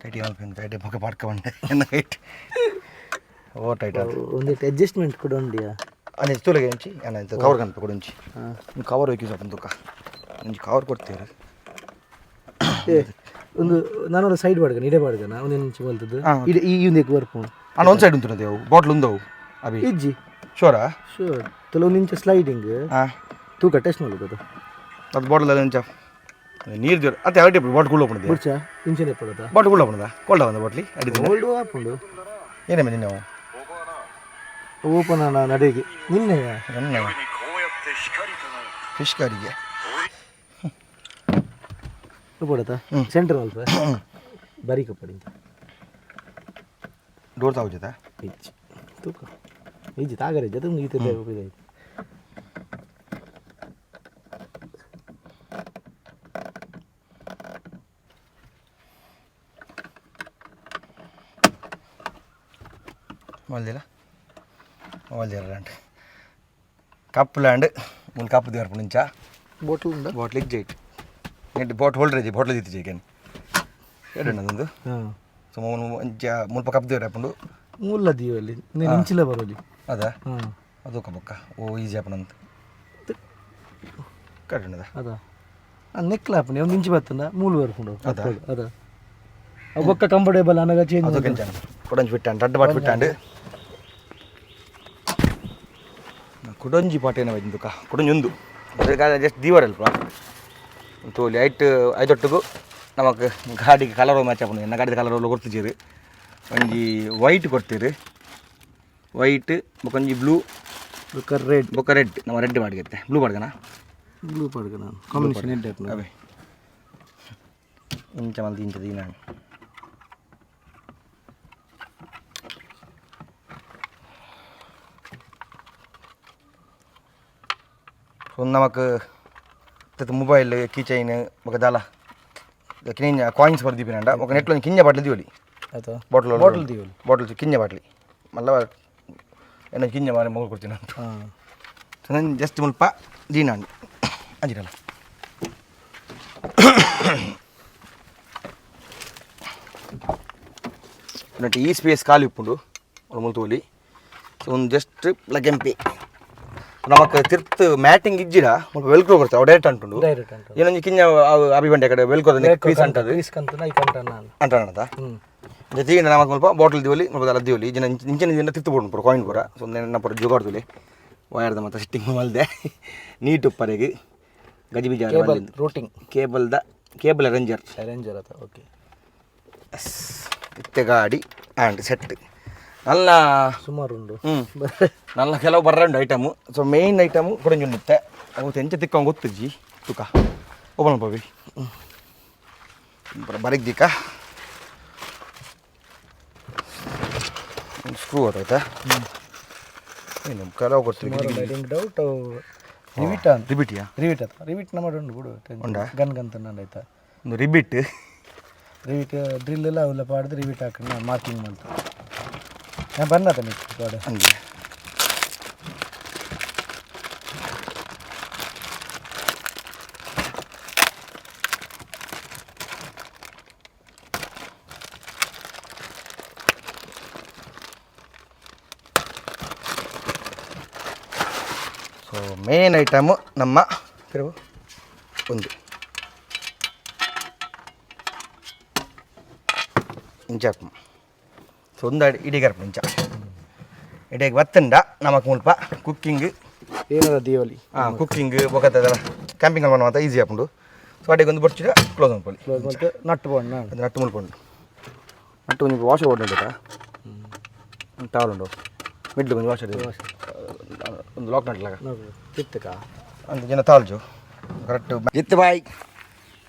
ಟೈಟ್ ಟೈಟ್ ಮುಖ ಪಾಡ್ಕೊಂಡೆ ಹೈಟ್ ಓ ಟೈಟ್ ಒಂದಿಟ್ಟು ಅಡ್ಜಸ್ಟ್ಮೆಂಟ್ ಕೂಡ ಉಂಡಿಯಾ అని తూలగా నుంచి అని కవర్ కనుక కూడా ఉంచి కవర్ వైకి ದುಃಖ నుంచి కవర్ ಕೊಡ್ತೀರ ಒಂದು ನಾನು ಸೈಡ್ ಪಾಡ್ಗನ ಇಡೆ ಪಾಡ್ಗನ ಒಂದು నుంచి ಬಲ್ತದ್ದು ಇಡೆ ಈ ಒಂದಕ್ಕೆ ಬರ್ಪು ಅಣ್ಣ ಒಂದು ಸೈಡ್ ಉಂಟು ಅವು ಬಾಟ್ಲ್ ಉಂದವು ಅವಿ ಇಜ್ಜಿ ಶೋರಾ ಶೋರ್ ತಲೆ ಒಂದು ಇಂಚ ಸ್ಲೈಡಿಂಗ್ ತೂಕ ಟೆಸ್ಟ್ ಮಾಡೋದು ಅದು ಬಾಟ್ಲ್ ಇಂಚ ನೀರು ಜೋರು ಅತ್ತೆ ಯಾವ ಟೈಪ್ ಬಾಟ್ಲ್ ಕುಳ್ಳ ಪಡದೆ ಬಿಡ್ಚ ಇಂಚನೆ ಪಡದ ಬಾಟ್ಲ್ ಕುಳ್ಳ ಪಡದ ಕೋಲ್ಡ ಬಂದ ಬಾಟ್ಲಿ ಅಡಿದ ಕೋಲ್ಡ್ ಹಾಕೊಂಡು ಏನೇ ನಿನ್ನೆ ಓಪನ್ ಅಣ್ಣ ನಡೆಗೆ ನಿನ್ನೆ ಫಿಶ್ ಕಾರಿಗೆ ಪಡತಾ ಸೆಂಟರ್ ಅಲ್ಪ ಬಾರೀಕ ಪಡಿ ಡೋರ್ ತಾವು ಜೊತೆ ಇಜ್ಜಿ ತೂಕ ಇಜ್ಜಿ ತಾಗರೆ ಜೊತೆ ಮುಗಿತಿದ್ದೆ ಹೋಗಿದ್ದಾಯ್ತು మళ్ళీ మళ్ళీ ల్యాండ్ కప్ ల్యాండ్ ముందు కప్పు దిగరపు నుంచా ಬಾಟಲ್ ಉಂಡ ಬಾಟ್ಲ್ ಇಜ್ಜೈಟ್ ನೆಟ್ ಬಾಟ್ ಹೋಲ್ಡರ್ ಇಜ್ಜಿ ಬಾಟ್ಲ್ ದಿತ್ತಿ ಜೈಕೇನು ಎರಡನ್ನೊಂದು ಹಾಂ ಸೊ ಮುಲ್ಪ ಕಪ್ ದಿಗರಪ್ಪುಂಡು ಮುಲ್ಲ ದೀವಲ್ಲಿ ನೀನು ಇಂಚಿಲ್ಲ ಬರೋಲಿ ಅದಾ ಹಾಂ ಅದು ಕಬಕ್ಕ ಓ ಈಜಿ ಆಪನಂತ ಕರೆಕ್ಟ್ ಅದಾ ನೆಕ್ಲ ಹಾಪಣಿ ಒಂದು ಇಂಚು ಬರ್ತಂದ ಮೂಲು ಬರ್ಕೊಂಡು ಅದಾ? ಅದ ಒಬ್ಬಕ್ಕ ಕಂಫರ್ಟೇಬಲ್ ಅನ್ನಗ ಚೇಂಜ್ ಅದು ಕೆಂಚಾನು ಕೊಡಂಜಿ ಬಿಟ್ಟಾಂಡು ಅಡ್ಡ ಬಾಟ್ ಬಿಟ್ಟಾಂಡು ಕುಡೊಂಜಿ ಪಾಟೇನ ಬೈದುಕ ಕುಡೊಂಜಿ ಒಂದು ಜಸ್ಟ್ ದೀವರ್ ಅಲ್ಪ ತೋಲಿ ಐದೊಟ್ಟಿಗೂ ನಮಕ್ ಗಾಡಿಗೆ ಕಲರ್ ಮ್ಯಾಚ್ ಆಪುಂಡು ಎನ್ನ ಗಾಡಿದ ಕಲರ್ ಕೊಡ್ತಿದ್ದೀರಿ ಒಂಜಿ ವೈಟ್ ಕೊಡ್ತೀರಿ ವೈಟ್ ಬೊಕೊಂಜಿ ಬ್ಲೂ ಬೊಕ್ಕ ರೆಡ್ ನಮ್ಮ ರೆಡ್ ಮಾಡಿಗೆ ಬ್ಲೂ ಪಡ್ಗನ ಬ್ಲೂ ಪಡ್ಗನ ಕಾಂಬಿನೇಷನ್ ಎಡ್ಡೆ ಅವೇ ಇಂಚ ಮಲ್ತಿ ಇಂಚ ದೀನ ಒಂದು ನಮಕ್ ಮೊಬೈಲ್ ಕೀ ಚೈನ್ ఒక ದಾಲ కింజ కాయిన్స్ పడి దిపినంట ఒక నెట్లో కింజ bottle Diwali bottle Diwali bottle కింజ బాటిల్ మళ్ళీ ఏమైనా కింజ మారి మొగ్గు కొడుతున్నాను సో నేను జస్ట్ ముಲ್ಪ దీనండి అంజిరాల అంటే ఈ స్పేస్ ఖాళీ ఇప్పుడు ముల్తోలి ಸೊ ಒಂದು ಜಸ್ಟ್ ಲಗೆಂಪಿ ನಮಕ್ ತಿರ್ತ್ ಮ್ಯಾಟಿಂಗ್ ಇಜ್ಜಿರ ಮುಲ್ಪ ವೆಲ್ಕ್ರೋ ಕೊಡ್ತಾರೆ ಅವು ಡೈರೆಕ್ಟ್ ಅಂಟುಂಡು ಏನೊಂದು ಕಿಂಜ ಅಭಿ ಬಂಡೆ ಕಡೆ ವೆಲ್ಕ್ರೋ ಪೀಸ್ ಅಂತದು ಅಂಟದ ಜೊತೆಗೆ ನಮಕ್ ಮುಲ್ಪ ಬಾಟಲ್ ದಿವಲಿ ಮುಲ್ಪ ಅಲ್ಲ ದಿವಲಿ ಜನ ಇಂಚಿನ ತಿರ್ತು ಬೋಡು ಕಾಯಿನ್ ಪೂರ ಸೊ ನನ್ನ ಪೂರ ಜುಗಾಡ್ ತುಲಿ ವಯರ್ದ ಮತ್ತು ಸಿಟ್ಟಿಂಗ್ ಮಲ್ದೆ ನೀಟ್ ಉಪ್ಪರೆಗೆ ಗಜಿಬಿಜ ರೂಟಿಂಗ್ ಕೇಬಲ್ ಅರೇಂಜರ್ ಅದ ಓಕೆ ಇತ್ತೆ ಗಾಡಿ ಆ್ಯಂಡ್ ಸೆಟ್ ನಲ್ಲ ಸುಮಾರು ಉಂಡು ನಲ್ಲ ಕೆಲವು ಬರ್ರಂಡು ಐಟಮು ಸೊ ಮೇಯ್ನ್ ಐಟಮು ಕೊಡಂಜುಂಡಿತ್ತೆ ಅವತ್ತು ಎಂಚ ತಿಕ್ಕೊಂಡ್ ಗೊತ್ತಿಜ್ಜಿ ತುಕ ಓಪನ್ ಪವಿ ಬರಗ್ದಿಕ್ಕ ಸ್ಕ್ರೂ ಆಯ್ತಾ ಏನು ಕೆಲವು ಗೊತ್ತಿಲ್ಲ ಡೌಟ್ ರಿವಿಟ್ ನಮ್ಮದು ಉಂಡು ಬಿಡು ಗನ್ಗಂತ ಆಯ್ತಾ ಒಂದು ರಿಬಿಟ್ ಡ್ರಿಲ್ ಎಲ್ಲ ಅವೆಲ್ಲ ಪಾಡಿದ್ರೆ ರಿವಿಟ್ ಹಾಕೊಂಡು ಮಾರ್ಕಿಂಗ್ ಮಾಡ್ತಾರೆ ನಾನು ಬಂದ ನೆಕ್ಸ್ಟ್ ಹಂಗೆ ಸೊ ಮೇನ್ ಐಟಮು ನಮ್ಮ ಒಂದು ಇಂಚಾಕು ಸೊ ಒಂದು ಇಡಿಗರ್ಪ ಇಂಚ ಇಡಿಗೆ ಬತ್ತಂಡ ನಮಕ್ ಮುಲ್ಪ ಕುಕ್ಕಿಂಗ್ ಏನದ ದಿವಾಲಿ ಕುಕ್ಕಿಂಗ್ ಬೊಕತ್ತದಲ್ಲ ಕ್ಯಾಂಪಿಂಗ್ ಅಲ್ಲಿ ಮಾಡುವಂಥ ಈಸಿ ಆಪುಂಡು ಸೊ ಅಡಿಗೆ ಒಂದು ಬಡ್ಚಿದ ಕ್ಲೋಸ್ ಮಾಡ್ಕೊಳ್ಳಿ ಕ್ಲೋಸ್ ಮತ್ತೆ ನಟ್ಟು ಬೋಣ ಅದು ನಟ್ಟು ಮುಳ್ಕೊಂಡು ನಟ್ಟು ಒಂದು ವಾಷ್ ಓಡ್ತಾ ಟವಲ್ ಉಂಡು ಮಿಡ್ಡು ಒಂದು ವಾಷ್ ಒಂದು ಲಾಕ್ ನಟ್ಲಾಗ ತಿತ್ತಕ ಅಂತ ಜನ ತಾಳ್ಜು ಕರೆಕ್ಟ್ ಇತ್ತು ಬಾಯ್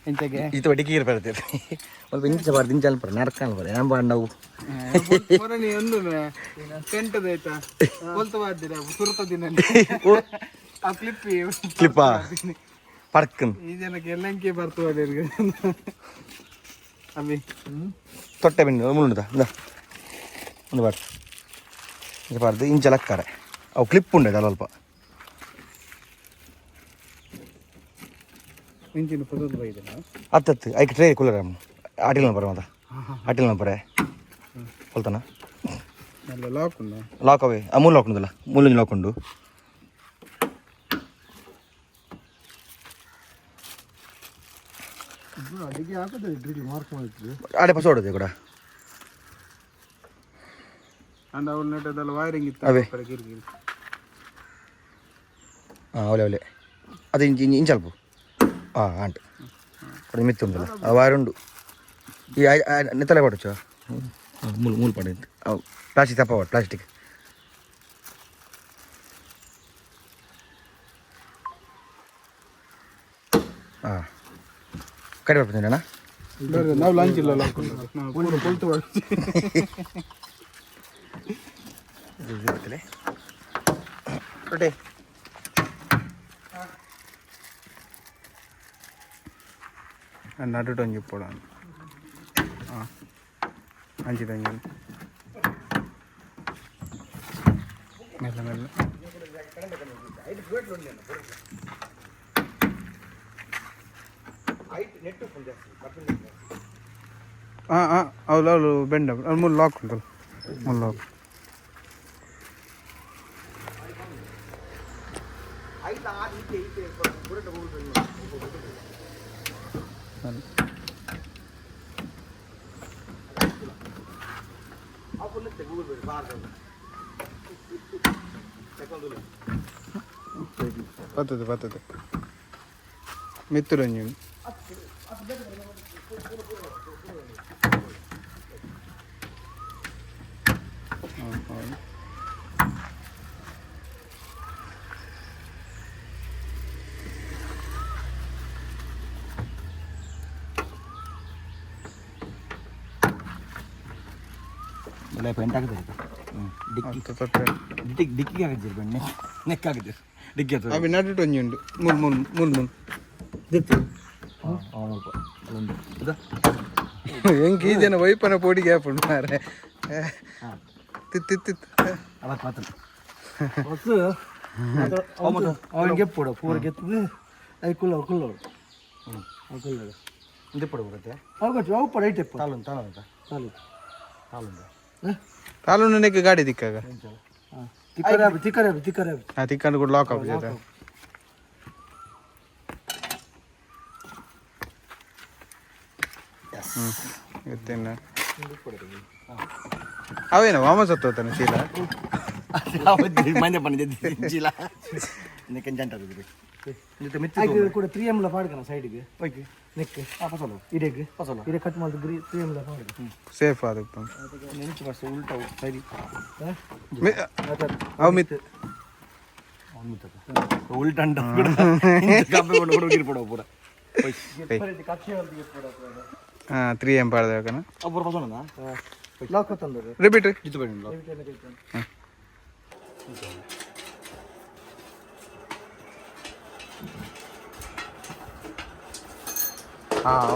ಇಂತಗೆ ಇದು ಅಡಿಗೆ ಬರ್ತದೆ ಸ್ವಲ್ಪ ಇಂಚ ಬಾರ್ದು ಇಂಚ ಅಲ್ಪ ನಡ್ಕೊಂಡು ಬರ ನಮ್ಮ ನಾವು ನೀ ಒಂದು ಟೆಂಟದ ಆಯ್ತಾ ಕೊಲ್ತ ಬಾರ್ದಿರ ಸುರತ ದಿನ ಆ ಕ್ಲಿಪ್ಪಾ ಪಡ್ಕನ್ ಈ ಜನಕ್ಕೆ ಎಲ್ಲಂಕೆ ಬರ್ತದೆ ಅಭಿ ತೊಟ್ಟೆ ಬಿಂಡು ಮುಳ್ಳುದ ಒಂದು ಬಾರ್ದು ಇದು ಬಾರ್ದು ಇಂಚ ಲಕ್ಕಾರೆ ಅವು ಕ್ಲಿಪ್ ಉಂಡೆ ಅಲ್ಪ ಇಂಚಿನ ಪದದ ಬೈದನ ಹತ್ತತ್ತು ಐಕೆ ಟ್ರೇ ಕೂಲರ್ ಆಟಿಲ್ ನಂಬರ್ ಮಾತ ಆಟಿಲ್ ನಂಬರೇ ಕೊಲ್ತಾನ ಎಲ್ಲ ಲಾಕ್ ಉಂಡ ಲಾಕ್ ಅವೇ ಮೂರು ಲಾಕ್ ಉಂಟಲ್ಲ ಮೂರು ಲಾಕ್ ಉಂಡು ಅಡಿಗೆ ಹಾಕೋದು ಡ್ರಿಲ್ ಮಾರ್ಕ್ ಮಾಡಿದ್ರು ಆಡೆ ಪಸ ಹೊಡೋದೆ ಕೂಡ ಅಂದ ಅವ್ರ ನೆಟ್ಟದಲ್ಲ ವೈರಿಂಗ್ ಇತ್ತು ಅವೇ ಗಿರ್ಗಿರಿ ಹಾಂ ಅವಲೆ ಅವಲೆ ಅದು ಇಂಚಲ್ಪ ಆಂಟ್ ಕೊಡಿ ಮಿತ್ತು ಉಂಟಲ್ಲ ಆ ವಾರ ಉಂಡು ಈ ನೆತ್ತಲೆ ಪಡಚು ಮೂಲು ಪಡೆ ಅವು ಪ್ಲಾಸ್ಟಿಕ್ ತಪ್ಪ ಪ್ಲಾಸ್ಟಿಕ್ ಹಾಂ ಕಡೆ ಬರ್ತೀನಿ ಅಣ್ಣ ನಾವು ಲಂಚ್ ಇಲ್ಲ ಕೊಲ್ತು ರೊಟ್ಟಿ నడుటని చెప్పాడు మంచిదని మెల్ల మెల్ల అవును అవును బెండ్ మూడు లాక్ ఉంటుంది మూడు లాక్ ಬರ್ತದೆ ಮಿತ್ತುರಂಜು ಪೆಂಟ್ ಆಗುತ್ತೆ ಡಿಕ್ಕಿಗೆ ಹಾಕಿದ್ದೀರಿ ಬೆಣ್ಣೆ ನೆಕ್ ಹಾಕಿದ್ದೀರಿ ಡಿಕ್ಕಿ ಹತ್ರ ಅవి ನಡುಟು ಒಂಜಿ ಉಂಡು ಮುಲ್ ಹೆಂಗೆ ಈ ಜನ ವೈಪನ ಪೋಡಿಗೆ ಹಾಪುಂಡು ಮಾರೆ ತಿತ್ತು ಅವತ್ತು ಮಾತ್ರ ಅವನಿಗೆ ಗೆಪ್ಪೋಡು ಪೂರ ಗೆತ್ತದು ಅದು ಕುಲ್ಲೋಡು ಇದು ಪಡ ಬರುತ್ತೆ ಅವು ಪಡ ಐಟೆ ತಾಳು ತಾಲು ನನಗೆ ಗಾಡಿ ದಿಕ್ಕಾಗ ತಿಕ್ಕರೆ ತಿಕ್ಕಂಡು ಕೂಡ ಲಾಕ್ ಆಗ್ತದೆ ಗೊತ್ತೇನ ಅವೇನ ವಾಮಸ್ ಹತ್ತೋತಾನೆ ಚೀಲ ಮಂಜ ಬಂದಿದ್ದೆ ಚೀಲ ಕೂಡ 3M ಪಾಡ್ಕನ ಸೈಡ್ಗೆ ಓಕೆ ನೆಕ್ ಪಸಲು ಇಡೆ ಕಟ್ ಮಾಡಿದ್ರೆ 3M ಪಾಡ್ಕ ಸೇಫ್ ಆದಪ್ಪ ನೆನಚು ಬಸ್ ಉಲ್ಟಾ ಸರಿ ಅವು ಮಿತ್ ಉಲ್ಟಂಡ ಕಾಪಿ ಕೊಂಡು ಹೋಗಿರ್ಪಡ ಪೂರ ಹಾ 3M ಪಾಡ್ದಕನ ಒಬ್ಬರು ಪಸೋಣ ಲಾಕ್ ತಂದ್ರೆ ರಿಪೀಟ್ ಜಿತ್ತು ಬೇಡ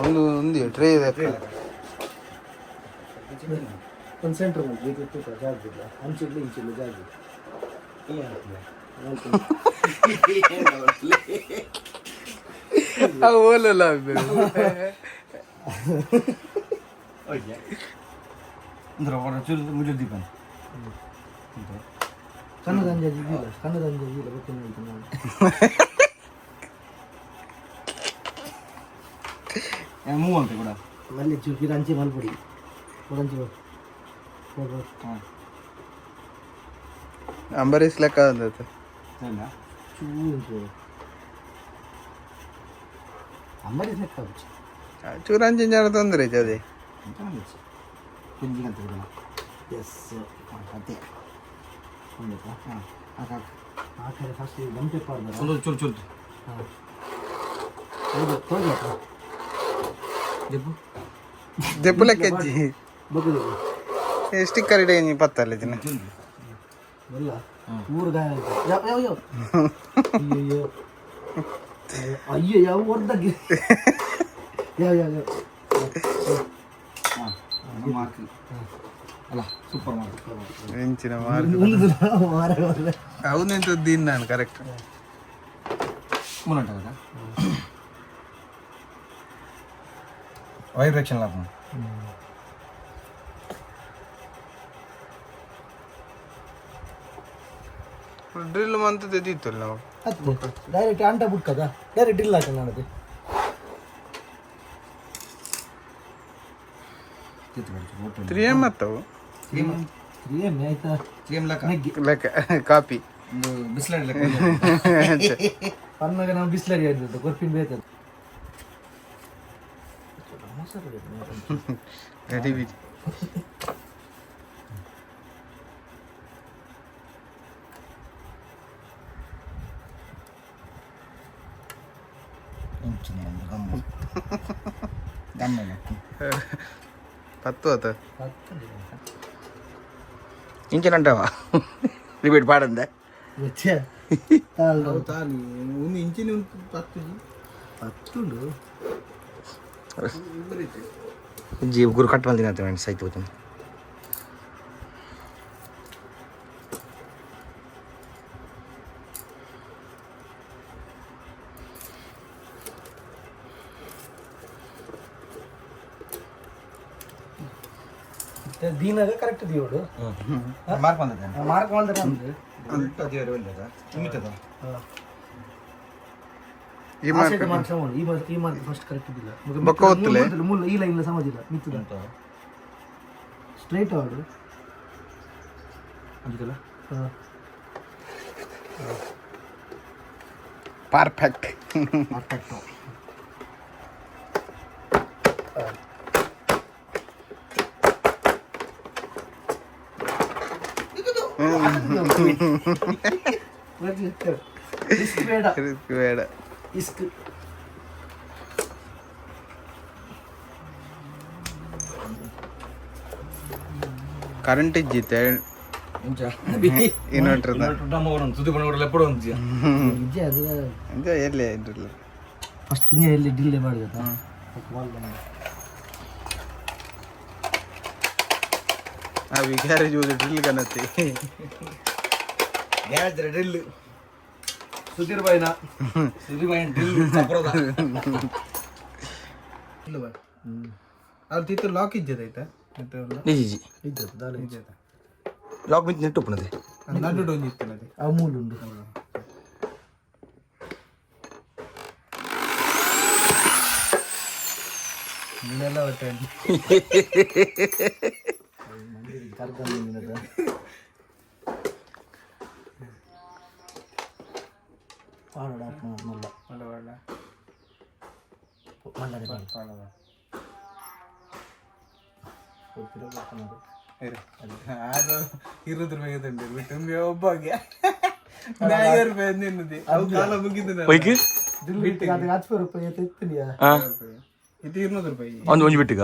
ಒಂದು ఉంది ಟ್ರೇ ಇದೆ ಒಂದು ಸೆಂಟರ್ ಮಾಡಿ ಜಾಗ ಇಲ್ಲ ಅಂಚಿಡ್ಲಿ ಇಂಚಿಡ್ಲಿ ಜಾಗ ಓಲಲ್ಲ ಮುಜಲ್ ದೀಪ ಕನ್ನಡ ಅಂಜಾಜಿ ಇಲ್ಲ ಗೊತ್ತಿಲ್ಲ ನಾನು ಮೂವ್ ಅಂತ ಕೂಡ ಮಲ್ಲಿ ಚೂಕಿ ಅಂಚಿ ಮಲ್ಪಡಿ ಅಂಚಿ ಅಂಬರೀಷ್ ಲೆಕ್ಕ ಅಂದತ್ತೆ ಅಂಬರೀಷ್ ಲೆಕ್ಕ ಚೂರು ಅಂಚಿನ ಜನ ತೊಂದರೆ ಐತೆ ಅದೇ ಎಸ್ ಅದೇ ಆ ಕಡೆ ಫಸ್ಟ್ ಗಂಟೆ ಪಾಡ್ದಾರ ಚೂರು ಚೂರು ಹಾಂ ಹೌದು ದೆಪ್ಪು ಲೆಕ್ಕ ಅಜ್ಜಿ ಬಗ್ಗದು ಸ್ಟಿಕ್ಕರ್ ಇಡೇ ನೀ ಪತ್ತಲ್ಲ ದಿನ ಎಲ್ಲ ಮೂರು ಗಾಯ ಯಾವ ಅಯ್ಯೋ ಅಯ್ಯೋ ಯಾವ ಹೊರ್ದಾಗಿ ಯಾವ ಅಲ್ಲ ಸೂಪರ್ ಮಾರ್ಕ್ ಹೆಂಚಿನ ಅವನೆಂತ ದಿನ ನಾನು ಕರೆಕ್ಟ್ ಮುನ್ನಟ ವೈಬ್ರೇಷನ್ ಲಾಭ ಡ್ರಿಲ್ ಮಂತದ್ದು ಇದ್ದಿತ್ತು ನಾವು ಡೈರೆಕ್ಟ್ ಅಂಟ ಬಿಟ್ಕದ ಡೈರೆಕ್ಟ್ ಇಲ್ಲ ಹಾಕ ನನಗೆ 3M ಮತ್ತವು 3M ಆಯ್ತಾ 3M ಲೆಕ್ಕ ಕಾಪಿ ಬಿಸ್ಲರಿ ಪನ್ನಾಗ ನಾವು ಬಿಸ್ಲರಿ ಆಡಿದ್ದು ಗೊರ್ಪಿನ್ ಬೇಕದು ರೆಡಿ ಬಿಜಿ పత్తు అత ఇంచనంటావా రిపీట్ పాడందా వచ్చా ఇంచిన పత్తుండు గురు కట్టమని తినేస్తామండి సైతు అవుతుంది దీనగా కరెక్ట్ దియోడు మార్క్ ಬಂದದ మార్క్ ಬಂದದ ಅಂದ್ರೆ ಅಂತ ದೇವರು ಬಂದದ ನಿಮಿತ್ತದ ಈ ಮಾರ್ಕ್ ಈ ಮಾರ್ಕ್ ಫಸ್ಟ್ ಕರೆಕ್ಟ್ ಇದಿಲ್ಲ ಬಕ್ಕ ಹೊತ್ತಲೆ ಮುಲ್ಲ ಈ ಲೈನ್ ಸಮಜಿಲ್ಲ ಮಿತ್ತದ ಸ್ಟ್ರೈಟ್ ಆರ್ಡರ್ ಅಂದಿಲ್ಲ ಪರ್ಫೆಕ್ಟ್. ಪರ್ಫೆಕ್ಟು. ಇಸ್ಕ್ ಬೇಡ, ಬೇಡ. ಇಸ್ಕ್. ಕರೆಂಟ್ ಇಜ್ಜಿತ್ತೆ ಇನ್ವರ್ಟರ್ ಎಲ್ಲಿ ಇದ್ರಲ್ಲ ಫಸ್ಟ್ ಎಲ್ಲಿ ಡಿಲೇ ಮಾಡಿದ ಅవి ಗ್ಯಾರೇಜ್ ಹೋದ ಡ್ರಿಲ್ ಕನತ್ತೆ ಗ್ಯಾರೇಜ್ ಡ್ರಿಲ್ ಸುಧೀರ್ ಬಾಯ್ನ ಡ್ರಿಲ್ ಸಪ್ರದ ಅದು ತಿತ್ತು ಲಾಕ್ ಇಜ್ಜದೈತೆ ನಿಜಿ ಇದ್ದದ್ದು ದಾಲ ಇಜ್ಜದ ಲಾಕ್ ಮಿಂಚ್ ನೆಟ್ಟು ಉಪ್ಪನದೆ ನಡು ಒಂದಿತ್ತನದೆ ಆ ಮೂಲುಂಡು ನೀನೆಲ್ಲ ಹೊಟ್ಟೆ ಕರ್ಕೊಂಡು ಪಾಡೋಡ ಮಲ್ಲ ಒಳ್ಳೆ ಮಲ್ಲರೆ ಪಾಡವ ₹20 ತಂದಿರು ತುಂಬಿ ಒಬ್ಬಗೆ ₹100 ನಿನ್ನದಿ ಅದು ಕಾಲ ಮುಗಿದ ಬೈಕ್ ₹10 ಎತ್ತಿದೆಯಾ ಇದು ₹200 ಒಂದು ಒಂಜಿ ಬಿಟ್ಟಿಗ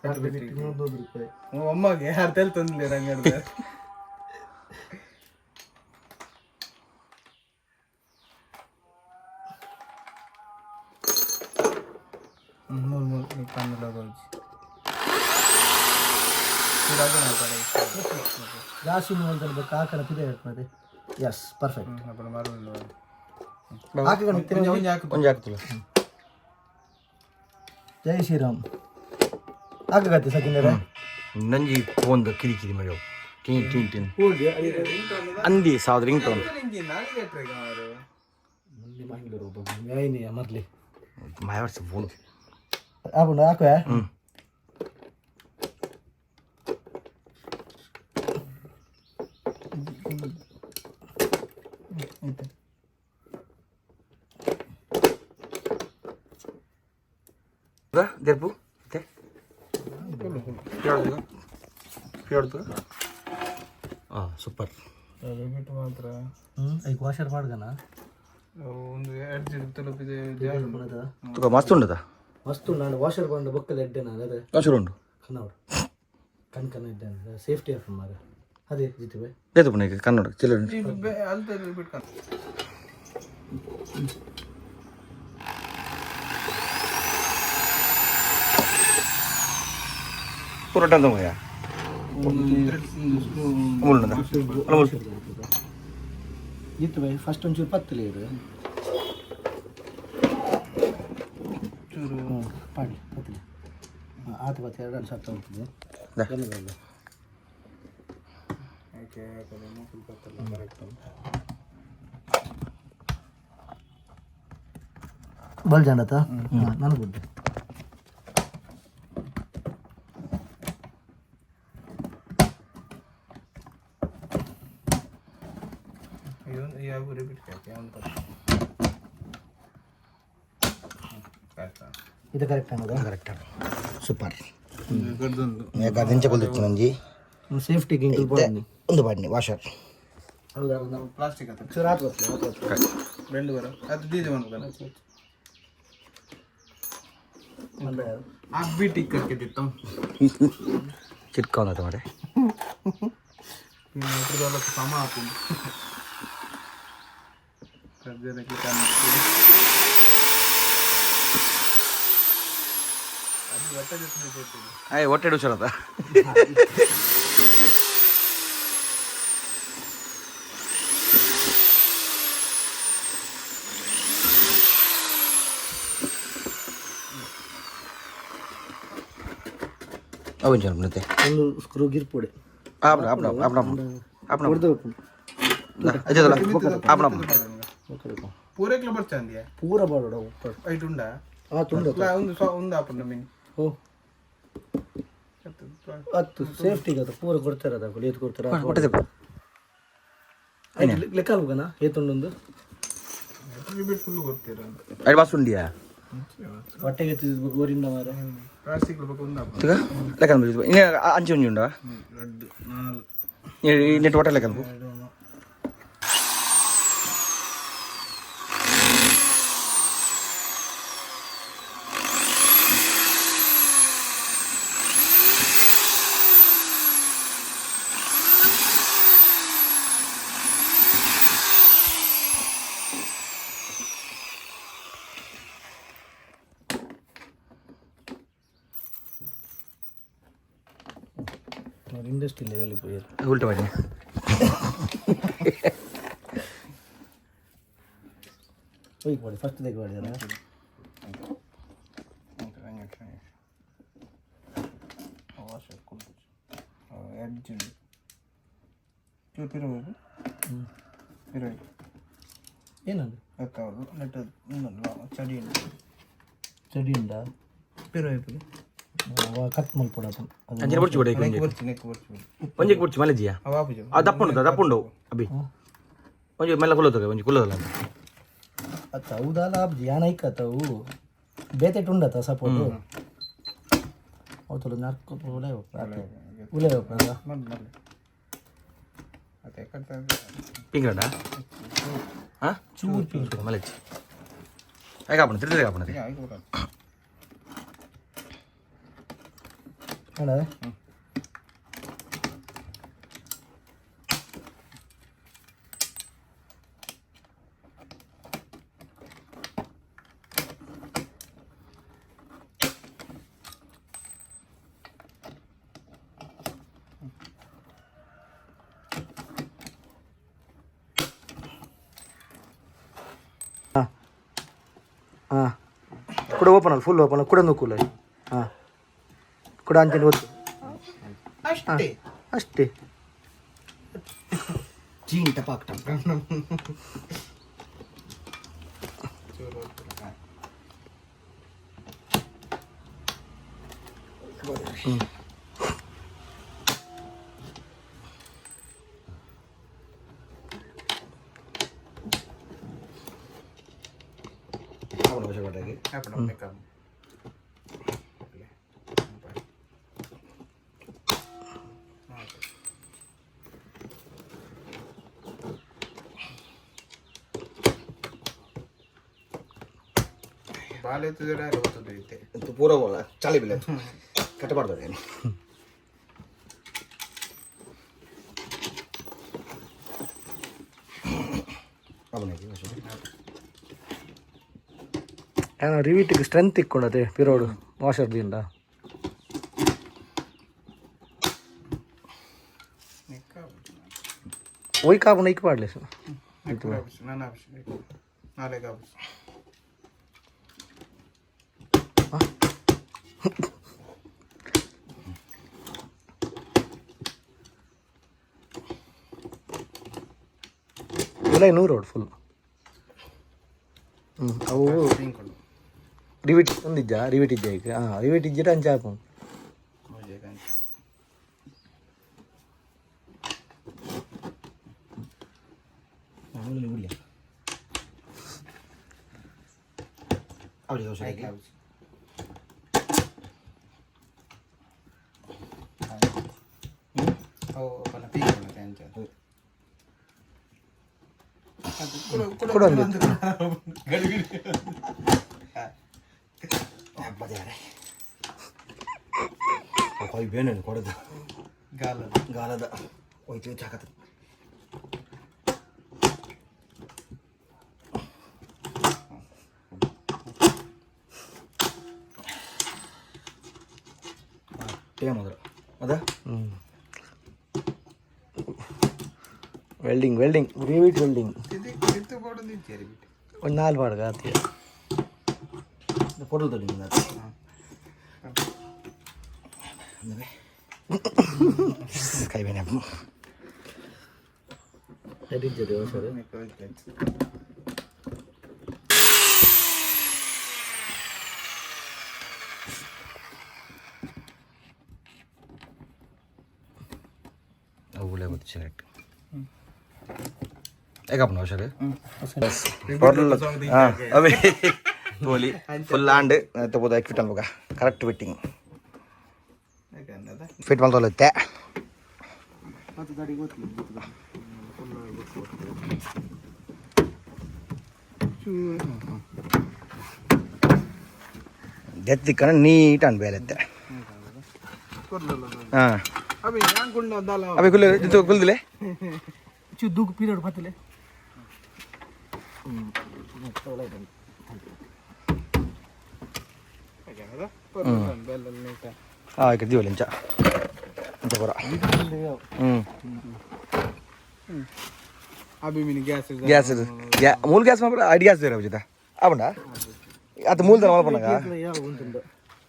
₹100 ಒಮ್ಮಗೆ ಅರ್ಧಲ್ ತಂದಿಲ್ಲ ರಂಗಡ್ದ ರಾಶಿ ನೋಡ್ಬೇಕು ಆ ಕಡೆ ಪಿದೆ ಇರ್ತದೆ ಎಸ್ ಪರ್ಫೆಕ್ಟ್ ಒಂಜಿ ಆಗ್ತಿಲ್ಲ ಜೈ ಶ್ರೀರಾಮ್ ಆಗತ್ತೆ ಸಚಿಂದರ ನಂಜಿ ಫೋನ್ ಕಿರಿಕಿರಿ ಮಾಡ್ಯವು ಟೀನ್ ಟೀನ್ ಟೀನ್ ಅಂದಿ ಸಾವಿರ ರಿಂಗ್ ಟೋನ್ ಮಂಗಳೂರು ಮೇಯ್ನಿ ಮರ್ಲಿ ಮಾಯಾವರ್ಸ ಫೋನ್ ಹಾಕೊಂಡು ಹಾಕುವ ದೇರ್ಪು ಮತ್ತೆ ಹಾಂ ಸೂಪರ್ ಬಿಟ್ಟು ಮಾತ್ರ ಈಗ ವಾಷರ್ ಮಾಡ್ಗನ ಒಂದು 2 ದಿನ ತಲುಪಿದೆ ತುಕ ಮಸ್ತ್ ಉಂಡದ ಮಸ್ತು ನಾನು ವಾಷರ್ ಬಂದು ಬೊಕ್ಕಲ್ಲಿ ಎಡ್ಡೆ ನಾನು ಅದೇ ಕಸರು ಉಂಡು ಕನ್ನಡ ಕಣ್ಕನ್ನ ಇದ್ದೆ ಸೇಫ್ಟಿ ಆಫ್ ಮಾರ ಅದೇ ಜಿತಿವೆ ದೇತು ಪುನಃ ಕನ್ನಡ ಚಿಲ್ಲರ್ ಅಲ್ಲಿ ಬಿಟ್ಕೊಂಡು ಪೂರ ಮಯ ಅಮೂಲ್ನದ ಅಮೂಲ್ ಜಿತುವೆ ಫಸ್ಟ್ ಒಂಚೂರು ಪತ್ತಲಿ ಇರು ಚೂರು ಪಾಡಿ ಪತ್ತಲಿ ಆತು ಪತ್ತು 2 ಸತ್ತ ಹೋಗ್ತದೆ ಬಲ್ ಜಾಂಡತ ನನಗೆ ಗುಡ್ಡೆ ಇದು ಕರೆಕ್ಟ್ ಅನ್ನೋದು ಕರೆಕ್ಟ್ ಸೂಪರ್ ಗಡ್ದೊಂದು ಕೊಲ್ದಿತ್ತು ನಂಜಿ ಸೇಫ್ಟಿ ಗಿಂಕಲ್ ಬೋರ್ಡ್ ಒಂದು ಬಾಡ್ನಿ ವಾಷರ್ ಹೌದಾ ನಾವು ಪ್ಲಾಸ್ಟಿಕ್ ಅಂತ ಚೂರು ಹಾಕುತ್ತೆ ಬೆಂಡು ಬರೋ ಅದು ಬೀಜ ಮಾಡ್ಬೇಕಲ್ಲ ಬಿಟ್ಟು ಇಕ್ಕಿತ್ತು ಚಿಕ್ಕ ಒಂದತ್ತ ಮಾರೆ ಸಮ ಹಾಕೊಂಡು ಆಯ್ ಹೊಟ್ಟೆ ಹುಷಾರದ ಅವನ್ ಜನ ಮತ್ತೆ ಒಂದು ಸ್ಕ್ರೂ ಗಿರ್ಪೊಡೆ आपना आपना आपना आपना ಹೊಡೆದು अच्छा चला आपना पूरे किलो बच्चा दिया ಪೂರ ಬಾಡೋಡ ಉಪ್ಪರ್ ಐ ತುಂಡ ಆ ತುಂಡ ಒಂದು ಆಪನ್ನ ಮಿನಿ ಓ ಅತ್ತು ಸೇಫ್ಟಿಗೆ ಅದು ಪೂರ ಕೊಡ್ತಾರೆ ಅದ ಏತ್ ಕೊಡ್ತಾರೆ ಹೊಟ್ಟೆ ಲೆಕ್ಕ ಅಲ್ಗನ ಏತೊಂದೊಂದು ರಿಪೀಟ್ ಫುಲ್ ಕೊಡ್ತೀರ ಅದು ಮಸ್ತ್ ಉಂಡಿಯಾ ಹೊಟ್ಟೆಗೆ ಗೋರಿಂದ ಮಾರ ಪ್ಲಾಸ್ಟಿಕ್ ಒಂದು ಈಗ ಲೆಕ್ಕ ಇನ್ನು ಅಂಚೆ ಒಂಜಿ ಉಂಡಾ 4 ನೆಟ್ ಹೊಟ್ಟೆ ಲೆಕ್ಕ ಇಂಡಸ್ಟ್ರಿ ಲೆವೆಲ್ போயிரு ಉಲ್ಟಾ ಮಾಡಿ ಹೋಗಿ ಮಾಡಿ ಫಸ್ಟ್ ತೆಗೆ ಮಾಡಿದಾರ ಏನದು ಚಡಿ ಉಂಟಾ ಕಟ್ ಮಲ್ಪಡ ಅಂಚಿನ ಬುಡ್ಚಿ ಕೊಡಿ ಒಂಜಿ ಬುಡ್ಚಿ ಮಲಜಿಯ ದಪ್ಪುಂಡು ಅಬ್ಬಿ ಒಂಜಿ ಮೆಲ್ಲ ಕುಲ್ಲೋತಗ ಒಂಜಿ ಕುಲ್ಲೋದಲ್ಲ ಅತ್ತ ಹೌದಲ್ಲ ಅಬ್ಜಿ ಯಾನ ಐಕತ್ತವು ಬೇತೆಟ್ ಉಂಡತ್ತ ಸಪೋರ್ಟು ಅವತ್ತು ನಾಲ್ಕು ಉಲೆ ಹೋಗ್ತದ ಪಿಂಗ್ರಡ ಹಾಂ ಚೂರು ಪಿಂಗ್ ಮಲಜಿ ಹೇಗೆ ಹಾಪಣ ತಿರ್ಗಿ ಹಾಪಣ ಅಣ್ಣ ಹಾಂ ಕೂಡ ಓಪನ್ ಅಲ್ಲ ಫುಲ್ ಓಪನ್ ಅಲ್ಲ ಕೂಡ ನುಕ್ಕೂಲ ಹಾಂ ಕೂಡ ಅಂಚನೆ ಒತ್ತು ಅಷ್ಟೇ ಅಷ್ಟೇ ಚೀನ್ ಟಪಾಕ್ ಟಪ್ ಬಾಲ್ ಎತ್ತಿದ್ರೆ ಓದ್ತದೆ ಪೂರ ಚಾಲಿ ಬಿಲ್ಲ ಕಟ್ಟಬಾರ್ದು ಏನು ಏನೋ ರಿವೀಟಿಗೆ ಸ್ಟ್ರೆಂತ್ ಇಕ್ಕೊಂಡದೆ ಪಿರೋಡು ವಾಷರ್ದಿಂದ ಒಯ್ ಕಾಪನ ಇಕ್ ಮಾಡಲಿ ಸರ್ ನಾಳೆ ಇಲ್ಲ 100 ಫುಲ್ ಅವು ರಿವಿಟ್ ಒಂದಿದ್ದ ರಿವಿಟ್ ಇದ್ದ ಈಗ ಹಾಂ ರಿವಿಟ್ ಇದ್ದಿട്ട് അഞ്ചാക്കും ಕೂಡ ಕೊಯ್ ಬೇನೆ ಕೊಡದು ಗಾಲದ ಹೋಯ್ತು ಚಾಕತ್ತ ಟೇಮ್ ಅದ್ರ ಅದ ವೆಲ್ಡಿಂಗ್ ರಿವಿಟ್ ವೆಲ್ಡಿಂಗ್ ಒಂದು 4 ಪಾಡ್ಗ ಆತಿಯ ಫೋಟೋ ತಡಿ ಕೈ ಬೇನೆ ಎಡಿಜ್ಜದೆ ಸರ್ ಅವುಗಳೇ ಗೊತ್ತು ಸೆಲೆಕ್ಟ್ ಹೇಗಪ್ಪ ನಾವು ಸರ್ ಹಾಂ ಅವೇ ತೋಲಿ ಫುಲ್ ಆಂಡ್ ತಗೋದು ಫಿಟ್ ಅನ್ಬೇಕ ಕರೆಕ್ಟ್ ಫಿಟ್ಟಿಂಗ್ ಫಿಟ್ ಮಾಡ್ತೋಲತ್ತೆ ಎತ್ತಿಕ್ಕನ ನೀಟ್ ಅನ್ಬೇಲತ್ತೆ ಹಾಂ ಅಭಿ ಕುಲ್ಲ ಇದು ಕುಲ್ದಿಲೆ दूग पीरियड फातले ಹಾಂ ఇక్కడ ದಿವಲಿಂಚ ಅಂತ ಬರ ಗ್ಯಾಸ್ ಇದು ಮೂಲ ಗ್ಯಾಸ್ ಮಾಡ್ಬಿಡ ಅಡಿ ಗ್ಯಾಸ್ ಬೇರೆ ಅವಜಿತ ಆಬಂಡ ಅದು ಮೂಲದ ಮಾಡ್ಕೊಂಡಾಗ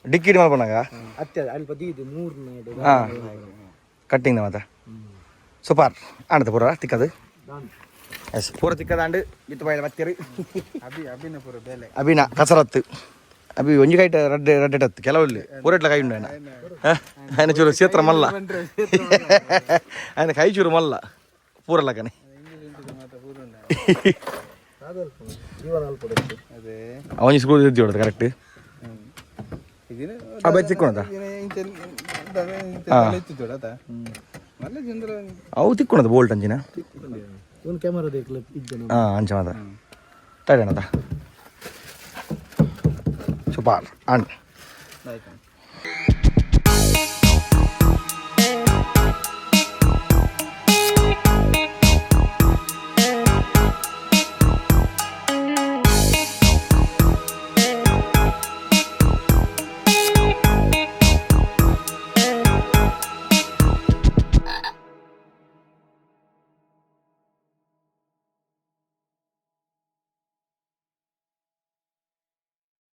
ಡಿಕ್ಕಿಡಿ ಮಾಡ್ಕೊಂಡಾಗ ಹಾಂ ಕಟ್ಟಿಂಗ್ ಮತ್ತೆ ಸೂಪರ್ ಆಣದ ಪೂರ ತಿಕ್ಕದು ಎಸ್ ಪೂರ ತಿಕ್ಕದಾಂಡು ಇತ್ತು ಬಾಯಿಲೆ ಬತ್ತೀರಿ ಅಭಿನ ಕಸರತ್ತು ಅಭಿ ಒಂಜಿ ಕೈಟ ರಡ್ಡೆಟತ್ತು ಕೆಲವಲ್ಲಿ ಪೂರೆಟ್ಲ ಕೈ ಉಂಡು ఆయన ಚೂರು ಕ್ಷೇತ್ರ ಮಲ್ಲ ఆయన ಕೈ ಚೂರು ಮಲ್ಲ ಪೂರಲ್ಲ ಕನೆ ಅವನಿ ಸ್ಕೂಲ್ ಇದ್ದು ಹೊಡೋದು ಕರೆಕ್ಟ್ ಬೈ ತಿಕ್ಕೊಣದ ಅವು ತಿಕ್ಕೊಣದ ಬೋಲ್ಟ್ ಅಂಚಿನ ಒಂದು ಕ್ಯಾಮರಾ ದೇಖಲ ಇದ್ದನು ಹಾಂ ಅಂಚ ಮಾತ ಟೈಟ್ ಅಣ್ಣದ ಸೂಪರ್ ಅಂಡ್